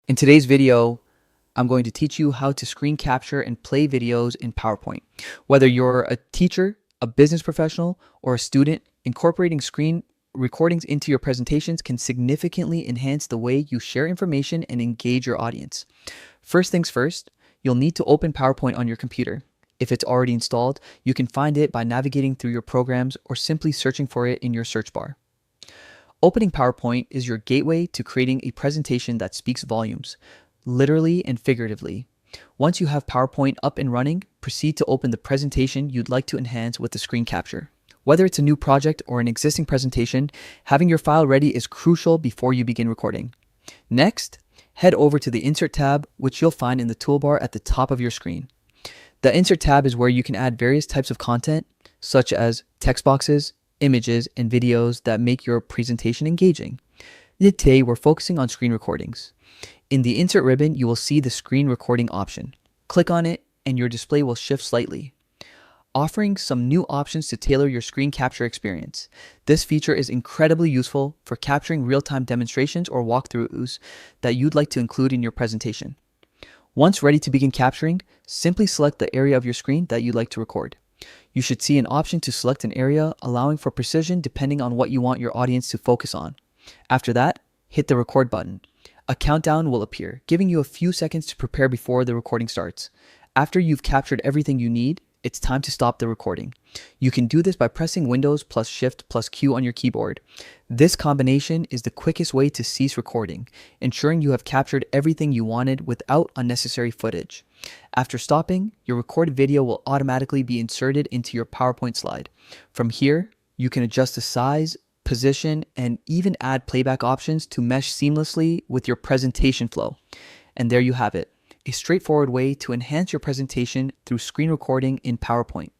In today's video, I'm going to teach you how to screen capture and play videos in PowerPoint. Whether you're a teacher, a business professional, or a student, incorporating screen recordings into your presentations can significantly enhance the way you share information and engage your audience. First things first, you'll need to open PowerPoint on your computer. If it's already installed, you can find it by navigating through your programs or simply searching for it in your search bar. Opening PowerPoint is your gateway to creating a presentation that speaks volumes, literally and figuratively. Once you have PowerPoint up and running, proceed to open the presentation you'd like to enhance with the screen capture. Whether it's a new project or an existing presentation, having your file ready is crucial before you begin recording. Next, head over to the Insert tab, which you'll find in the toolbar at the top of your screen. The Insert tab is where you can add various types of content, such as text boxes, images, and videos that make your presentation engaging. Today, we're focusing on screen recordings. In the Insert ribbon, you will see the screen recording option. Click on it, and your display will shift slightly, offering some new options to tailor your screen capture experience. This feature is incredibly useful for capturing real-time demonstrations or walkthroughs that you'd like to include in your presentation. Once ready to begin capturing, simply select the area of your screen that you'd like to record. You should see an option to select an area, allowing for precision depending on what you want your audience to focus on. After that, hit the record button. A countdown will appear, giving you a few seconds to prepare before the recording starts. After you've captured everything you need, it's time to stop the recording. You can do this by pressing Windows plus Shift plus Q on your keyboard. This combination is the quickest way to cease recording, ensuring you have captured everything you wanted without unnecessary footage. After stopping, your recorded video will automatically be inserted into your PowerPoint slide. From here, you can adjust the size, position, and even add playback options to mesh seamlessly with your presentation flow. And there you have it, a straightforward way to enhance your presentation through screen recording in PowerPoint.